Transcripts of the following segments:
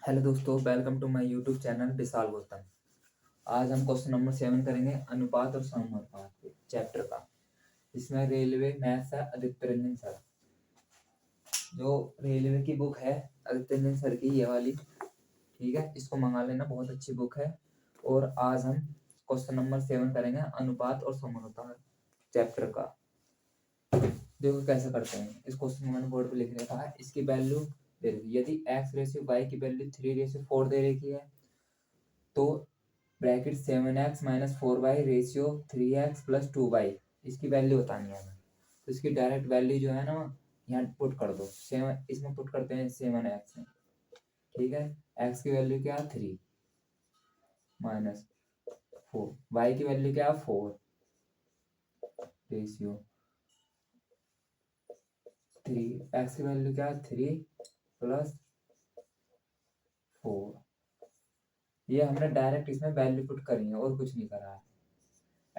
Hello दोस्तों, welcome to my YouTube channel Vishal Gautam. आज हम क्वेश्चन नंबर 7 करेंगे अनुपात और समानुपात के चैप्टर का। इसमें रेलवे मैथ्स है आदित्य रंजन सर। जो रेलवे की बुक है आदित्य रंजन सर की, ये वाली, ठीक है, इसको मंगा लेना, बहुत अच्छी बुक है। और आज हम क्वेश्चन नंबर 7 करेंगे अनुपात और समानुपात चैप्टर का। देखो कैसे करते हैं। इस क्वेश्चन को मैंने बोर्ड पे लिख रखा है। इसकी वैल्यू दे रखी है। यदि x रेशियो y की वैल्यू 3:4 दे रखी है तो bracket 7x minus 4y ratio 3x plus 2y, इसकी वैल्यू बतानी है हमें। तो इसकी डायरेक्ट वैल्यू जो है ना, यहाँ पुट कर दो। सेवन इसमें पुट करते हैं 7x में, ठीक है। x की वैल्यू क्या है 3 माइनस 4, y की वैल्यू क्या है 4 रेशियो 3, x की वैल्यू क्या है 3 प्लस 4। ये हमने डायरेक्ट इसमें वैल्यू पुट करी है और कुछ नहीं करा है।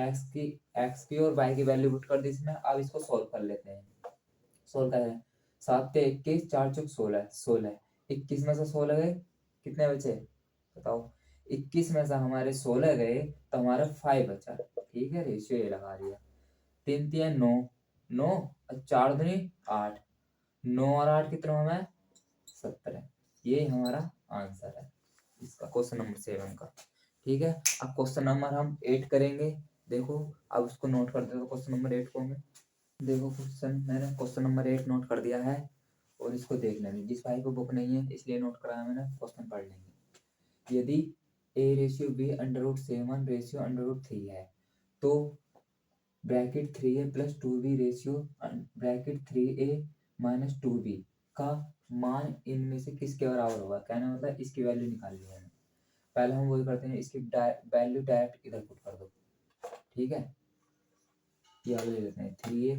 एक्स की और वाई की वैल्यू पुट कर दी इसमें। अब इसको सोल्व कर लेते हैं। सोल्व करें। 7 × 21 4 × 16 16। 21 में से 16 गए, कितने बचे बताओ। 21 में से हमारे 16 गए तो हमारा 5 बचा, ठीक है। रेशियो ये लगा दिया। 3 3 9 9 और 4 दूनी 8, 9 और 8 कितना हमें 17। ये हमारा आंसर है इसका, क्वेश्चन नंबर 7 का, ठीक है। अब क्वेश्चन नंबर हम 8 करेंगे। देखो, अब उसको नोट कर दो क्वेश्चन नंबर 8 को हमें। देखो मैंने क्वेश्चन नंबर 8 नोट कर दिया है और इसको देख लेंगे। जिस भाई को बुक नहीं है इसलिए नोट कराया मैंने, क्वेश्चन पढ़ लेंगे। यदि a रेशियो b √7 रेशियो √3 है तो bracket 3a plus 2b ratio bracket 3a minus 2b का मान इनमें से किसके बराबर होगा। कहना मतलब इसकी वैल्यू निकालनी है। पहले हम वही करते हैं, इसकी वैल्यू डायरेक्ट इधर पुट कर दो, ठीक है। ये वाले ले लेते हैं 3a,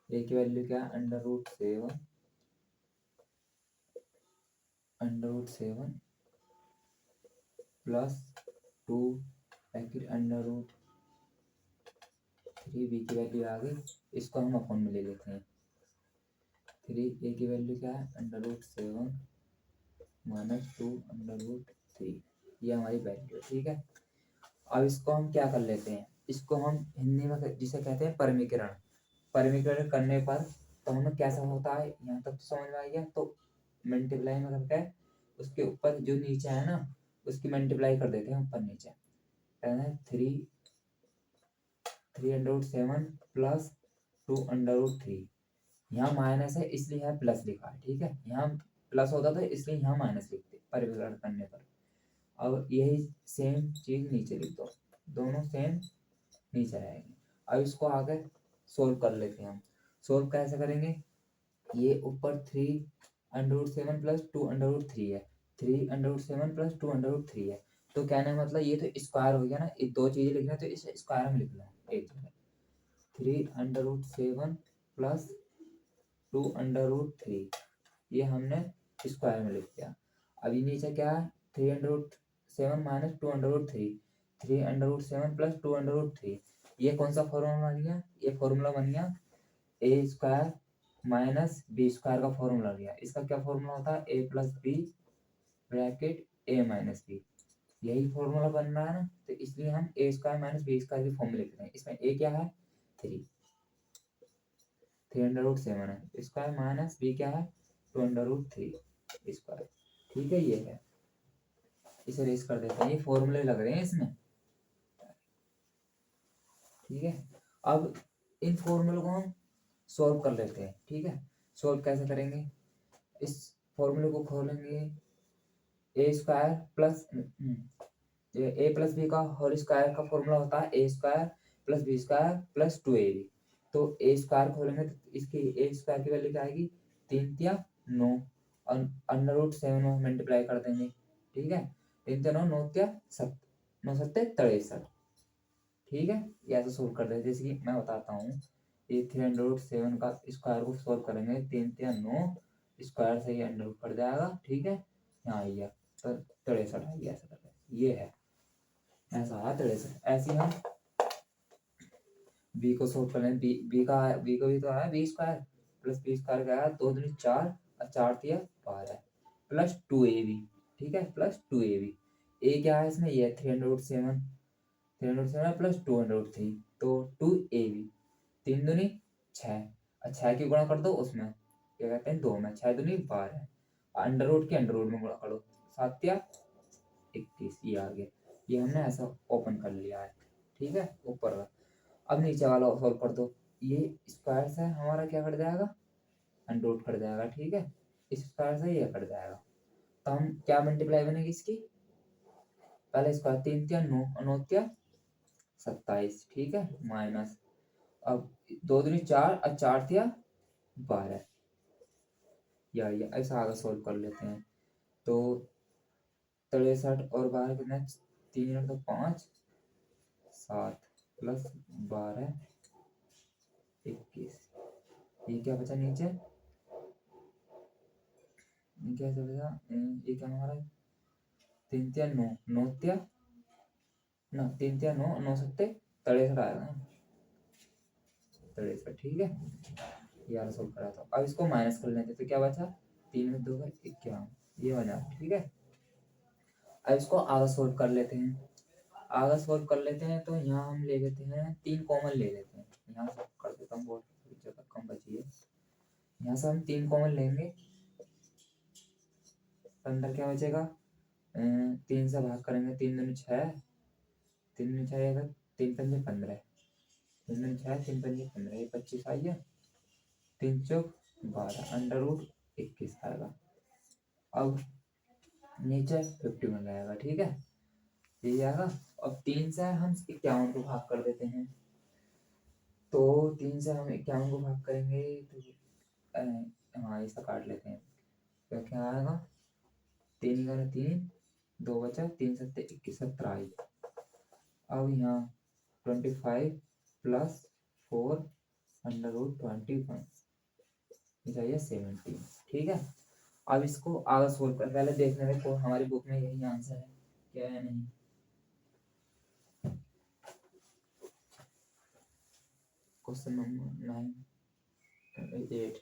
ए की वैल्यू क्या है √7 प्लस 2 ब्रैकेट √3b की वैल्यू आ गई। इसको हम अपॉन में ले लेते हैं। 3a की वैल्यू क्या है √7 माइनस 2 √3, ये हमारी वैल्यू है, ठीक है। अब इसको हम क्या कर लेते हैं, इसको हम हिंदी में जिसे कहते हैं परमीकरण। परमीकरण करने पर तो हमें कैसा होता है, यहाँ तक तो समझ में आ गया। तो मल्टीप्लाई में करके उसके ऊपर जो नीचे है ना, उसकी मल्टीप्लाई कर देते हैं ऊपर नीचे। कहना है 3/7 प्लस 2/3। यहाँ माइनस है इसलिए यहाँ प्लस लिखा है, ठीक है। यहाँ प्लस होता था इसलिए यहाँ माइनस लिखते परिवर्तन करने पर। अब यही सेम चीज नीचे लिख दो, दोनों सेम नीचे रहेंगे। अब इसको आगे सोल्व कर लेते हैं हम। सोल्व कैसे करेंगे, ये ऊपर 3/7 प्लस 2/3 है, 3/7 प्लस 2/3 है। तो कहने का मतलब ये तो स्क्वायर हो गया ना, ये दो चीजें लिखना है तो इसे स्क्वायर में लिखना है एक जगह। 3/7 प्लस 2/3, ये हमने स्क्वायर में लिख दिया। अभी नीचे क्या है 3/7 माइनस 2/3, 3/7 प्लस 2/3। ये कौन सा फॉर्मूला बन गया, ये फॉर्मूला बन गया ए स्क्वायर माइनस बी स्क्वायर का फॉर्मूला गया। इसका क्या फॉर्मूला होता है ए प्लस बी ब्रैकेट ए माइनस बी, यही फॉर्मूला बन रहा है ना। तो इसलिए हम ए स्क्वायर माइनस बी स्क्वायर की फॉर्म लिख रहे हैं। इसमें ए क्या है 3/7 है, स्क्वायर माइनस बी क्या है 2/3 स्क्वायर, ठीक है। ये है, इसे रेस कर देते हैं। ये फॉर्मूले लग रहे हैं इसमें, ठीक है। अब इन फॉर्मूलों को हम सॉल्व कर लेते हैं, ठीक है। सॉल्व कैसे करेंगे, इस फॉर्मूले को खोलेंगे। A square plus A plus B का होल स्क्वायर का फॉर्मूला होता है A square plus B square plus 2ab। तो ए स्क्वायर खोलेंगे तो इसकी ए स्क्वायर की वैल्यू क्या आएगी 3×9 और √7 में मल्टीप्लाई कर देंगे, ठीक है। 3×9 9 7 63, ठीक है। ये ऐसे सोल्व कर देते, जैसे कि मैं बताता हूँ। ये 3/7 का स्क्वायर को सोल्व करेंगे, 3×9 स्क्वायर से ये अंडर कर जाएगा, ठीक है। यहाँ आइए तो 63 आइए, ऐसा कर ये है, ऐसा है 63। ऐसे हम बी को सोल्व कर लें। बी को भी तो आया B square plus B square का आया 2 दूनी 4 और 4 3 12। प्लस 2ab, ठीक है, प्लस 2ab। ए क्या है इसमें, ये 307, 307 प्लस 203, तो 2ab, 3 दूनी 6, और 6 की गुणा कर दो उसमें, क्या कहते हैं 2 में, 6 दूनी 12, अंडर रूट के अंडर रूट में गुणा करो, 7 या 21, ये आ गया। ये हमने ऐसा ओपन कर लिया है, ठीक है, ऊपर का। अब नीचे वाला सॉल्व कर दो, ये स्क्वायर से हमारा क्या कट जाएगा, अंडर रूट कट जाएगा, ठीक है, इस स्क्वायर से ये कट जाएगा, तो हम क्या मल्टीप्लाई बनेगी इसकी, पहले स्क्वायर, 3 तिया 9, 9 तिया 27, ठीक है, माइनस, अब 2 दूनी 4 और 4 तिया 12, या ये ऐसा आगे सोल्व कर लेते हैं। तो 63 और 12 कितना, 3 तो 5, 7 प्लस 12 21, ये क्या बचा नीचे, ये क्या बचा, ये क्या हमारा 3 तिया 9, 9 तिया ना, 3 तिया 9, 9 सत्ते 63 आएगा ना, 63, ठीक है, ये वाला सोल्व करा था। अब इसको माइनस कर लेते, तो क्या बचा, 3 में 2 का 51, ये बना, ठीक है। अब इसको आगे सोल्व कर लेते हैं, आगे सोल्व कर लेते हैं, तो यहाँ हम ले लेते हैं 3 कॉमन ले लेते हैं, यहाँ से कर देता हूँ, बहुत जगह कम बची है, यहाँ से हम 3 कॉमन लेंगे, तो अंदर क्या बचेगा, 3 से भाग करेंगे, 3 दूनी 6, 3 दूनी 6, 3 पंजे 15, 3 दूनी 6, 3 पंजे 15, ये 25 आई है, 3 चौक 12, अंडर रूट 21 आएगा। अब नीचे 51 आएगा, ठीक है, ये आएगा। अब 3 से हम 51 को भाग कर देते हैं, तो 3 से हम 51 को भाग करेंगे, तो हाँ इसका काट लेते हैं, तो क्या आएगा, 3 2 बचा, 3 7 21, 17 आई। अब यहाँ 25 प्लस 4 अंडर रूट 21, चाहिए 17, ठीक है। अब इसको आगे सोल्व कर, पहले देखने में को हमारी बुक में यही आंसर है क्या है, नहीं, क्वेश्चन नंबर 9 8,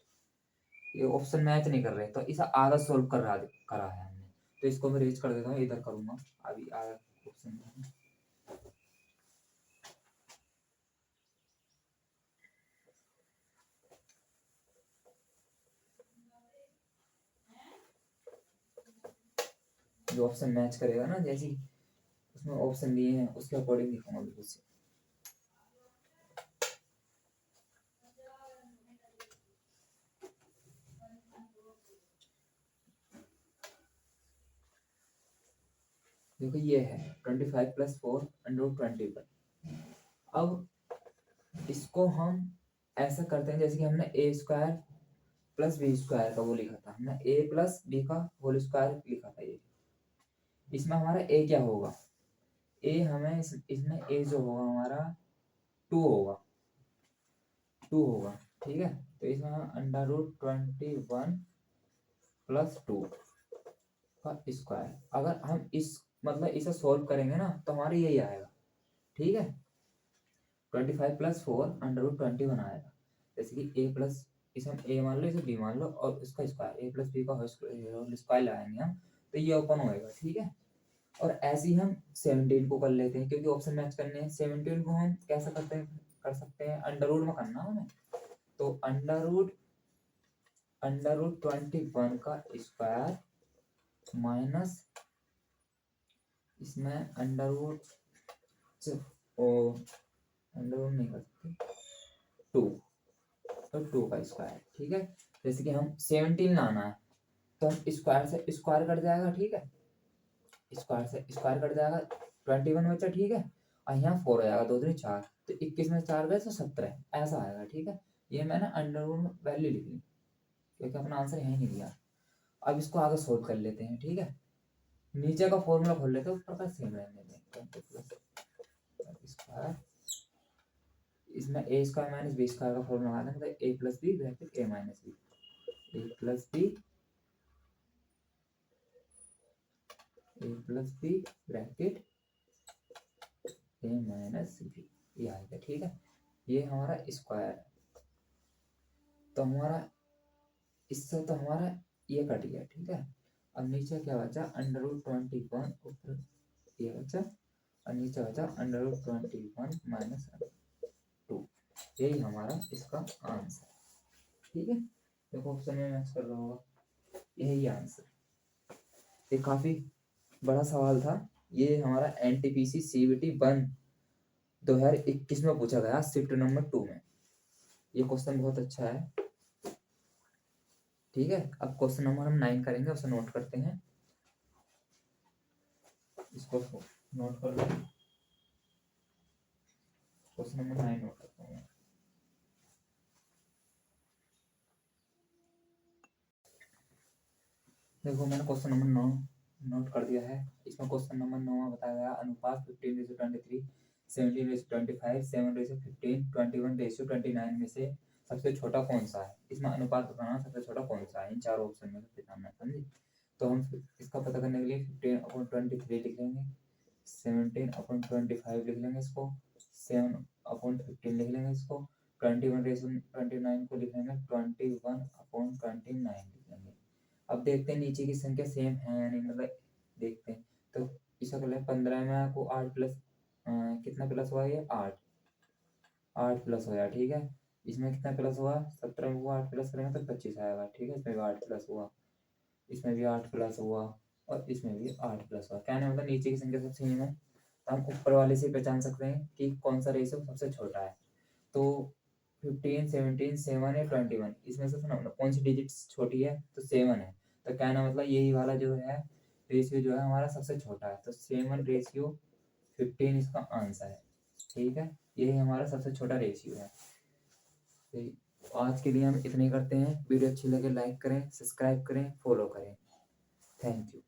ये ऑप्शन मैच नहीं कर रहे, तो इसे आगे सोल्व करा है हमने, तो इसको मैं रीच कर देता हूँ, इधर करूंगा अभी आगे ऑप्शन 9, जो ऑप्शन मैच करेगा ना, जैसे उसमें ऑप्शन दिए हैं उसके अकॉर्डिंग लिखूंगा बिल्कुल से। देखो ये है 25 प्लस 4 अंडर रूट 21। अब इसको हम ऐसा करते हैं, जैसे कि हमने ए स्क्वायर प्लस बी स्क्वायर का वो लिखा था, हमने ए प्लस बी का होल स्क्वायर लिखा था, ये इसमें हमारा ए क्या होगा, ए हमें इसमें ए जो होगा हमारा 2 होगा, 2 होगा, ठीक है, तो इसमें हम अंडर रूट 21 प्लस 2 का स्क्वायर, अगर हम इस मतलब इसे सॉल्व करेंगे ना, तो हमारा यही आएगा, ठीक है, 25 प्लस 4 अंडर रूट 21 आएगा, जैसे कि ए प्लस, इसे हम ए मान लो, इसे बी मान लो, और इसका स्क्वायर ए प्लस बी का होल स्क्वायर लगाएंगे हम, तो ये ओपन होएगा, ठीक है। और ऐसे ही हम 17 को कर लेते हैं, क्योंकि ऑप्शन मैच करने हैं, 17 को हम कैसे करते हैं, कर सकते हैं, अंडर रूट में करना हमें, तो अंडर रूट 21 का स्क्वायर माइनस, इसमें अंडर रूट अंडर रूट नहीं कर सकते, 2, तो 2 का स्क्वायर, ठीक है। जैसे कि हम 17 लाना है, तो हम स्क्वायर से स्क्वायर कट जाएगा, ठीक है, स्क्वायर से स्क्वायर कट जाएगा, 21 बचा, ठीक है, और यहाँ 4 हो जाएगा, 2 दूनी 4, तो 21 में 4 गए तो 17, ऐसा आएगा, ठीक है। ये मैंने अंडर रूट में वैल्यू लिख ली, क्योंकि अपना आंसर यहीं नहीं दिया। अब इसको आगे सोल्व कर लेते हैं, ठीक है, नीचे का फॉर्मूला खोल लेते हैं, ऊपर का सेम रहने देते हैं, स्क्वायर, इसमें ए स्क्वायर माइनस बी स्क्वायर का फॉर्मूला लगाना है, मतलब ए प्लस बी ब्रैकेट ए माइनस बी, ए प्लस बी ब्रैकेट ए माइनस बी, ये आएगा, ठीक है। ये हमारा स्क्वायर है, तो हमारा इससे तो हमारा ये कट गया, ठीक है। अब नीचे क्या बचा, √21 ऊपर ये बचा, और नीचे बचा √21 माइनस 2। यही हमारा इसका आंसर। ठीक है, देखो ऑप्शन में मैच कर रहा होगा, यही आंसर। ये काफी बड़ा सवाल था। ये हमारा NTPC CBT 1 2021 में पूछा गया, शिफ्ट नंबर 2 में। ये क्वेश्चन बहुत अच्छा है। ठीक है, अब क्वेश्चन नंबर हम 9 करेंगे, उसे नोट करते हैं। इसको नोट कर लो, क्वेश्चन नंबर 9 नोट करता हूँ। देखो मैंने क्वेश्चन नंबर 9 नोट कर दिया है। इसमें क्वेश्चन नंबर 9 में बताया गया अनुपात 15:23, 17:25, 7:15, 21:29 में से सबसे छोटा कौन सा है। इसमें अनुपात बताना सबसे छोटा कौन सा है, इन चारों ऑप्शन में से बताना है, समझे। तो हम इसका पता करने के लिए 15/23 लिख लेंगे, 17/25 लिख लेंगे इसको, 7/15 लिख लेंगे इसको, 21:29 को लिख लेंगे 21/29 लिख लेंगे। अब देखते हैं नीचे की संख्या सेम है या नहीं, मतलब देखते हैं। तो इसका कर ले 15 में को 8 प्लस कितना प्लस हुआ, ये 8 प्लस होया। ठीक है, इसमें कितना प्लस हुआ, 17 में को 8 प्लस करेंगे तो 25 आएगा। ठीक है, इसमें भी 8 प्लस हुआ, इसमें भी 8 प्लस हुआ, और इसमें भी 8 प्लस हुआ। क्या नहीं, मतलब नीचे की संख्या सब सेम है, तो हम ऊपर वाले से पहचान सकते हैं कि कौन सा रेशियो सबसे छोटा है। तो 15, 17, 7 या 21, इसमें से कौन सी डिजिट छोटी है, तो 7 है। तो कहना मतलब यही वाला जो है रेशियो जो है हमारा सबसे छोटा है, तो 7:15 इसका आंसर है। ठीक है, यही हमारा सबसे छोटा रेशियो है। तो आज के लिए हम इतने करते हैं। वीडियो अच्छी लगे लाइक करें, सब्सक्राइब करें, फॉलो करें। Thank you.